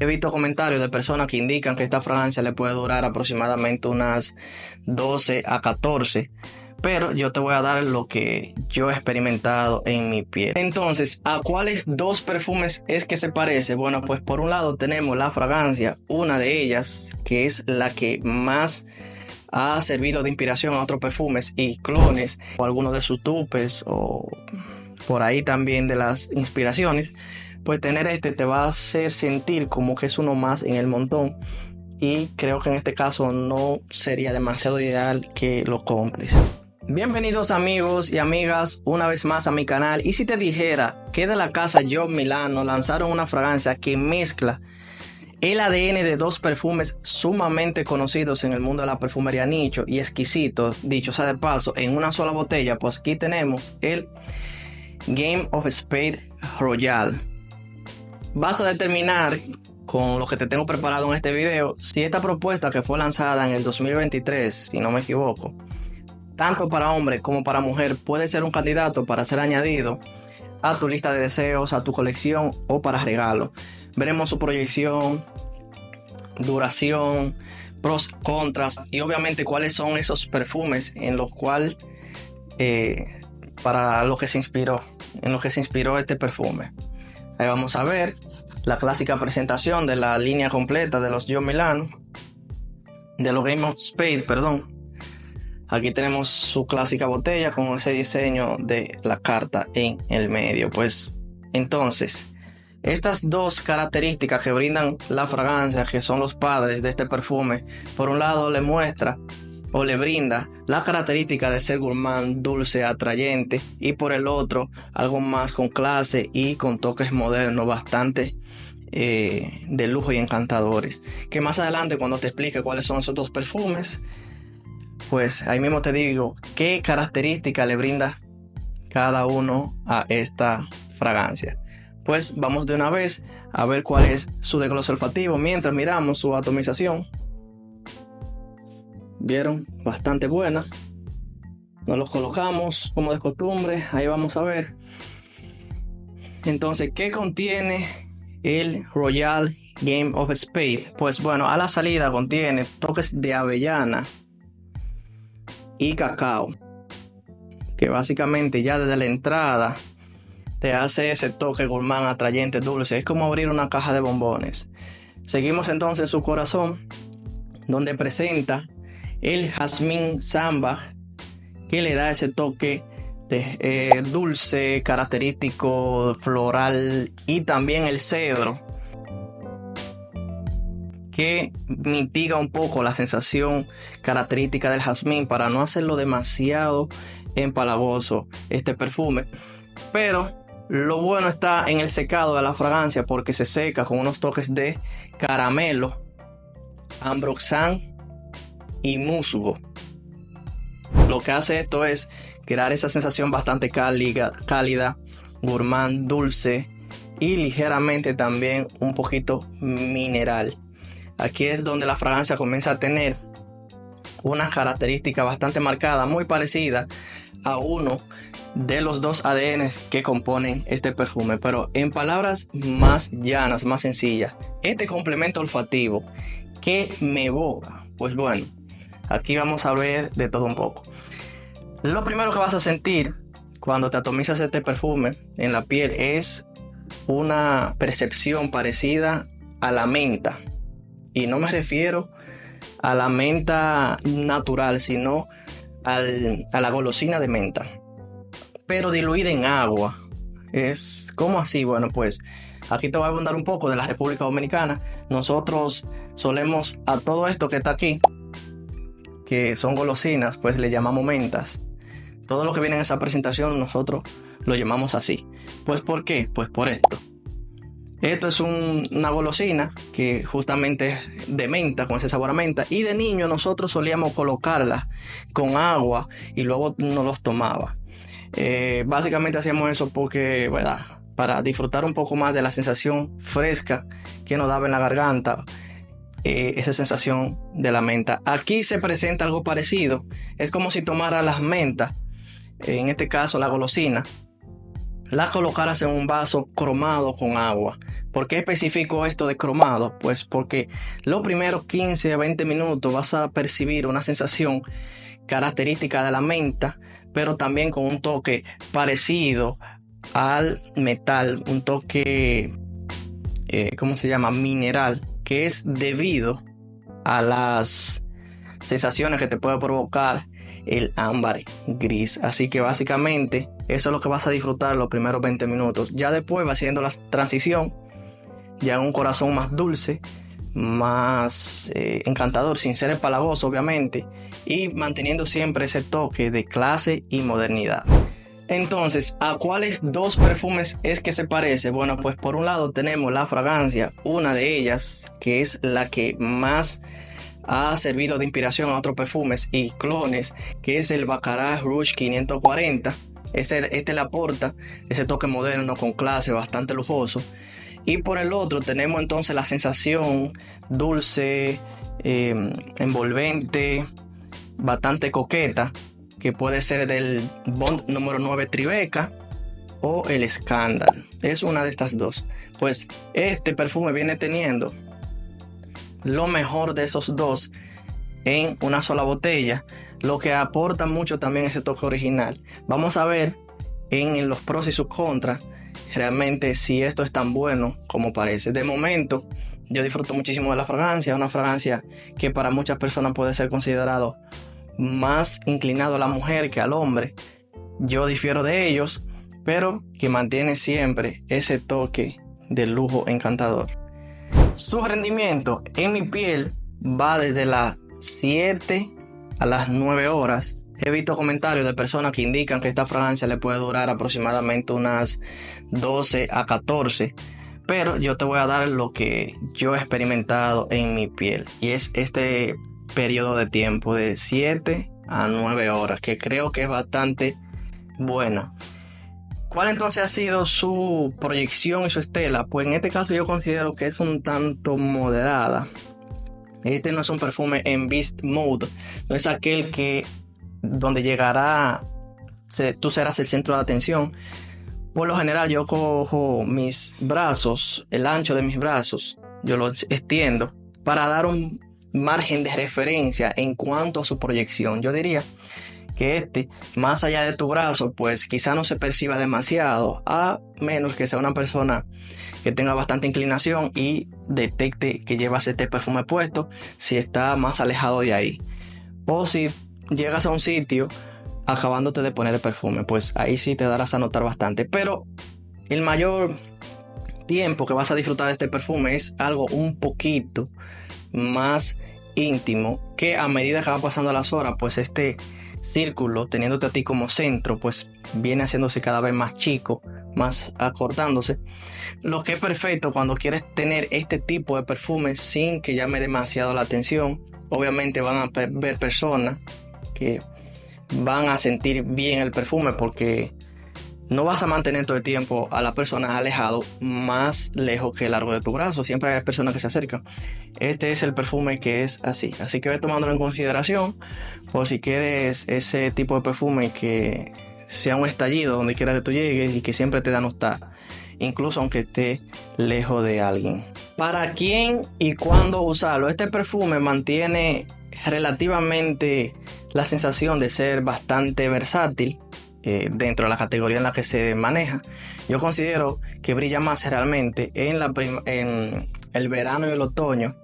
He visto comentarios de personas que indican que esta fragancia le puede durar aproximadamente unas 12 a 14, pero yo te voy a dar lo que yo he experimentado en mi piel. Entonces, ¿a cuáles dos perfumes es que se parece? Bueno, pues por un lado tenemos la fragancia, una de ellas que es la que más ha servido de inspiración a otros perfumes y clones, o algunos de sus dupes, o por ahí también de las inspiraciones. Pues tener este te va a hacer sentir como que es uno más en el montón, y creo que en este caso no sería demasiado ideal que lo compres. Bienvenidos amigos y amigas una vez más a mi canal. Y si te dijera que de la casa Job Milano lanzaron una fragancia que mezcla el ADN de dos perfumes sumamente conocidos en el mundo de la perfumería nicho y exquisitos, dicho sea de paso, en una sola botella, pues aquí tenemos el Game of Spades Royal. Vas a determinar con lo que te tengo preparado en este video si esta propuesta, que fue lanzada en el 2023, si no me equivoco, tanto para hombre como para mujer, puede ser un candidato para ser añadido a tu lista de deseos, a tu colección o para regalo. Veremos su proyección, duración, pros, contras y obviamente cuáles son esos perfumes en los cuales para lo que se inspiró, en lo que se inspiró este perfume. Ahí vamos a ver la clásica presentación de la línea completa de los Job Milano, de los Game of Spades, perdón. Aquí tenemos su clásica botella con ese diseño de la carta en el medio. Pues entonces, estas dos características que brindan la fragancia, que son los padres de este perfume, por un lado le muestra o le brinda la característica de ser gourmand, dulce, atrayente, y por el otro algo más con clase y con toques modernos bastante de lujo y encantadores, que más adelante cuando te explique cuáles son esos dos perfumes, pues ahí mismo te digo qué característica le brinda cada uno a esta fragancia. Pues vamos de una vez a ver cuál es su desglose olfativo mientras miramos su atomización. Vieron, bastante buena. Nos los colocamos como de costumbre. Ahí vamos a ver. Entonces, ¿qué contiene el Royal Game of Spades? Pues bueno, a la salida contiene toques de avellana y cacao, que básicamente ya desde la entrada te hace ese toque gourmand, atrayente, dulce. Es como abrir una caja de bombones. Seguimos entonces en su corazón, donde presenta el jazmín sambac, que le da ese toque de dulce, característico, floral, y también el cedro, que mitiga un poco la sensación característica del jazmín para no hacerlo demasiado empalagoso este perfume. Pero lo bueno está en el secado de la fragancia, porque se seca con unos toques de caramelo, ambroxan y musgo. Lo que hace esto es crear esa sensación bastante cálida, gourmand, dulce y ligeramente también un poquito mineral. Aquí es donde la fragancia comienza a tener una característica bastante marcada, muy parecida a uno de los dos ADN que componen este perfume, pero en palabras más llanas, más sencillas. Este complemento olfativo que me evoca, pues bueno, aquí vamos a ver de todo un poco. Lo primero que vas a sentir cuando te atomizas este perfume en la piel es una percepción parecida a la menta. Y no me refiero a la menta natural, sino a la golosina de menta, pero diluida en agua. Es como así. Bueno, pues aquí te voy a contar un poco de la República Dominicana. Nosotros solemos a todo esto que está aquí, que son golosinas, pues le llamamos mentas. Todo lo que viene en esa presentación nosotros lo llamamos así. Pues ¿por qué? Pues por esto. Esto es una golosina que justamente es de menta, con ese sabor a menta. Y de niño nosotros solíamos colocarla con agua y luego nos los tomaba. Básicamente hacíamos eso porque, ¿verdad?, para disfrutar un poco más de la sensación fresca que nos daba en la garganta, esa sensación de la menta. Aquí se presenta algo parecido. Es como si tomara las mentas, en este caso la golosina, la colocaras en un vaso cromado con agua. ¿Por qué especifico esto de cromado? Pues porque los primeros 15 a 20 minutos vas a percibir una sensación característica de la menta, pero también con un toque parecido al metal, un toque, ¿cómo se llama? Mineral, que es debido a las sensaciones que te puede provocar el ámbar gris. Así que básicamente eso es lo que vas a disfrutar los primeros 20 minutos. Ya después va haciendo la transición ya en un corazón más dulce, más encantador, sin ser empalagoso obviamente, y manteniendo siempre ese toque de clase y modernidad. Entonces, ¿a cuáles dos perfumes es que se parece? Bueno, pues por un lado tenemos la fragancia, una de ellas que es la que más ha servido de inspiración a otros perfumes y clones, que es el Baccarat Rouge 540. Este le aporta ese toque moderno con clase, bastante lujoso. Y por el otro tenemos entonces la sensación dulce, envolvente, bastante coqueta, que puede ser del Bond número 9 Tribeca o el Scandal. Es una de estas dos. Pues este perfume viene teniendo lo mejor de esos dos en una sola botella, lo que aporta mucho también ese toque original. Vamos a ver en los pros y sus contras realmente si esto es tan bueno como parece. De momento yo disfruto muchísimo de la fragancia, una fragancia que para muchas personas puede ser considerado más inclinado a la mujer que al hombre. Yo difiero de ellos, pero que mantiene siempre ese toque de lujo encantador. Su rendimiento en mi piel va desde las 7 a las 9 horas. He visto comentarios de personas que indican que esta fragancia le puede durar aproximadamente unas 12 a 14. Pero yo te voy a dar lo que yo he experimentado en mi piel. Y es este periodo de tiempo de 7 a 9 horas, que creo que es bastante buena. ¿Cuál entonces ha sido su proyección y su estela? Pues en este caso yo considero que es un tanto moderada. Este no es un perfume en beast mode, no es aquel que donde llegará, tú serás el centro de atención. Por lo general yo cojo mis brazos, el ancho de mis brazos, yo los extiendo para dar un margen de referencia en cuanto a su proyección. Yo diría que más allá de tu brazo, pues quizá no se perciba demasiado, a menos que sea una persona que tenga bastante inclinación y detecte que llevas este perfume puesto si está más alejado de ahí. O si llegas a un sitio acabándote de poner el perfume, pues ahí sí te darás a notar bastante. Pero el mayor tiempo que vas a disfrutar de este perfume es algo un poquito más íntimo, que a medida que van pasando las horas, pues este círculo, teniéndote a ti como centro, pues viene haciéndose cada vez más chico, más acortándose, lo que es perfecto cuando quieres tener este tipo de perfume sin que llame demasiado la atención. Obviamente van a ver personas que van a sentir bien el perfume, porque no vas a mantener todo el tiempo a las personas alejado más lejos que largo de tu brazo. Siempre hay personas que se acercan. Este es el perfume que es así. Así que ve tomándolo en consideración por si quieres ese tipo de perfume que sea un estallido donde quiera que tú llegues y que siempre te da nostalgia, incluso aunque esté lejos de alguien. ¿Para quién y cuándo usarlo? Este perfume mantiene relativamente la sensación de ser bastante versátil. Dentro de la categoría en la que se maneja, yo considero que brilla más realmente en el verano y el otoño,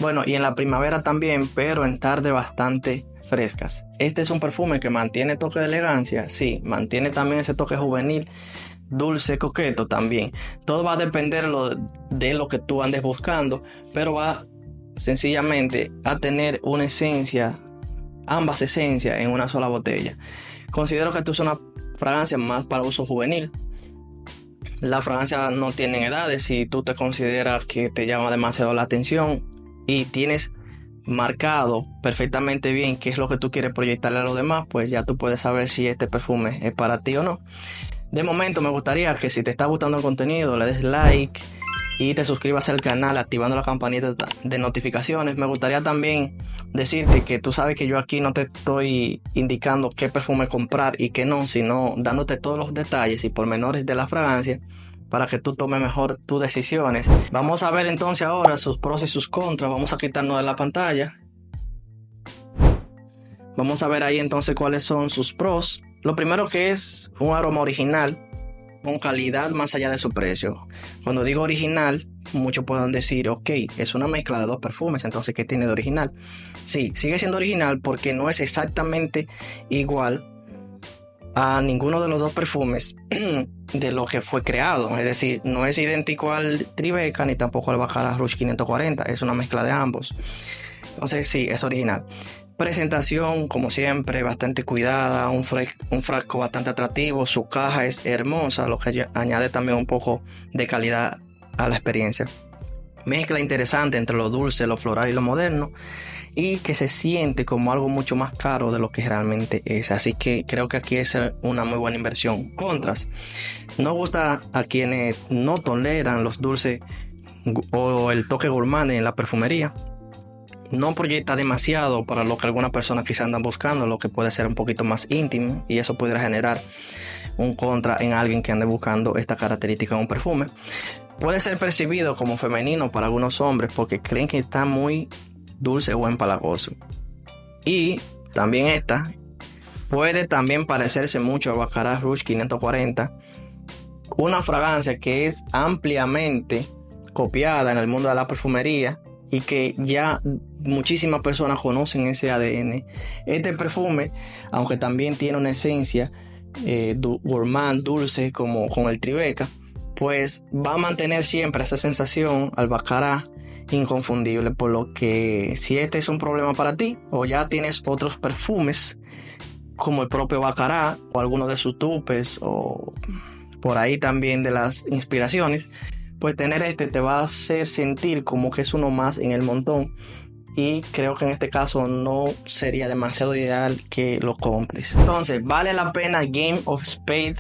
bueno, y en la primavera también, pero en tardes bastante frescas. Este es un perfume que mantiene toque de elegancia, sí, mantiene también ese toque juvenil, dulce, coqueto también. Todo va a depender de lo que tú andes buscando, pero va sencillamente a tener una esencia, ambas esencias en una sola botella. Considero que esto es una fragancia más para uso juvenil. Las fragancias no tienen edades. Si tú te consideras que te llama demasiado la atención y tienes marcado perfectamente bien qué es lo que tú quieres proyectarle a los demás, pues ya tú puedes saber si este perfume es para ti o no. De momento me gustaría que si te está gustando el contenido le des like, y te suscribas al canal activando la campanita de notificaciones. Me gustaría también decirte que tú sabes que yo aquí no te estoy indicando qué perfume comprar y qué no, sino dándote todos los detalles y pormenores de la fragancia para que tú tomes mejor tus decisiones. Vamos a ver entonces ahora sus pros y sus contras. Vamos a quitarnos de la pantalla. Vamos a ver ahí entonces cuáles son sus pros. Lo primero que es un aroma original con calidad más allá de su precio. Cuando digo original, muchos pueden decir, ok, es una mezcla de dos perfumes, entonces ¿qué tiene de original? Sí, sigue siendo original porque no es exactamente igual a ninguno de los dos perfumes de lo que fue creado. Es decir, no es idéntico al Tribeca ni tampoco al Baccarat Rouge 540. Es una mezcla de ambos. Entonces sí, es original. Presentación, como siempre, bastante cuidada. Un frasco bastante atractivo. Su caja es hermosa, lo que añade también un poco de calidad a la experiencia. Mezcla interesante entre lo dulce, lo floral y lo moderno, y que se siente como algo mucho más caro de lo que realmente es. Así que creo que aquí es una muy buena inversión. Contras: no gusta a quienes no toleran los dulces o el toque gourmand en la perfumería. No proyecta demasiado para lo que algunas personas quizás andan buscando, lo que puede ser un poquito más íntimo, y eso podrá generar un contra en alguien que ande buscando esta característica en un perfume. Puede ser percibido como femenino para algunos hombres porque creen que está muy dulce o empalagoso. Y también esta puede también parecerse mucho a Baccarat Rouge 540, una fragancia que es ampliamente copiada en el mundo de la perfumería y que ya muchísimas personas conocen ese ADN. Este perfume, aunque también tiene una esencia gourmand, dulce, como con el Tribeca, pues va a mantener siempre esa sensación al Baccarat inconfundible. Por lo que si este es un problema para ti, o ya tienes otros perfumes como el propio Baccarat o alguno de sus dupes, o por ahí también de las inspiraciones, pues tener este te va a hacer sentir como que es uno más en el montón, y creo que en este caso no sería demasiado ideal que lo compres. Entonces, ¿vale la pena Game of Spades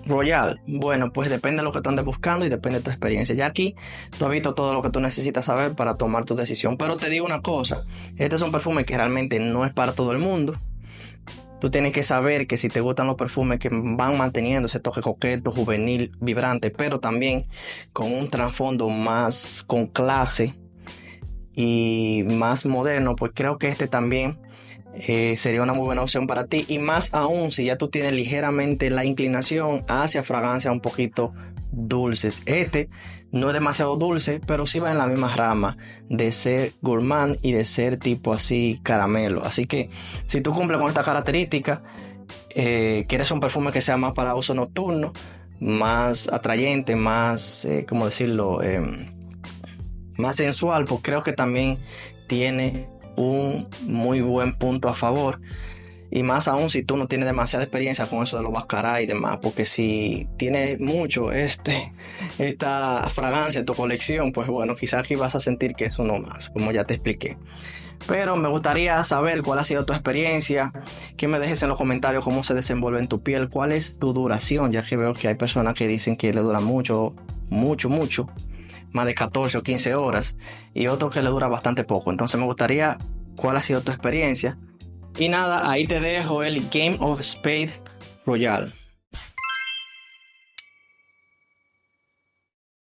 Royal? Bueno, pues depende de lo que tú andes buscando y depende de tu experiencia. Ya aquí tú has visto todo lo que tú necesitas saber para tomar tu decisión. Pero te digo una cosa, este es un perfume que realmente no es para todo el mundo. Tú tienes que saber que si te gustan los perfumes que van manteniendo ese toque coqueto, juvenil, vibrante, pero también con un trasfondo más con clase y más moderno, pues creo que este también sería una muy buena opción para ti. Y más aún si ya tú tienes ligeramente la inclinación hacia fragancias un poquito dulces. Este no es demasiado dulce, pero sí va en la misma rama de ser gourmand y de ser tipo así caramelo. Así que si tú cumples con esta característica, quieres un perfume que sea más para uso nocturno, más atrayente, más, ¿cómo decirlo? Más sensual, pues creo que también tiene un muy buen punto a favor. Y más aún si tú no tienes demasiada experiencia con eso de los Baccarat y demás, porque si tienes mucho esta fragancia en tu colección, pues bueno, quizás aquí vas a sentir que es uno más, como ya te expliqué. Pero me gustaría saber cuál ha sido tu experiencia, que me dejes en los comentarios cómo se desenvuelve en tu piel, cuál es tu duración, ya que veo que hay personas que dicen que le dura mucho, más de 14 o 15 horas, y otros que le dura bastante poco. Entonces me gustaría cuál ha sido tu experiencia. Y nada, ahí te dejo el Game of Spades Royal.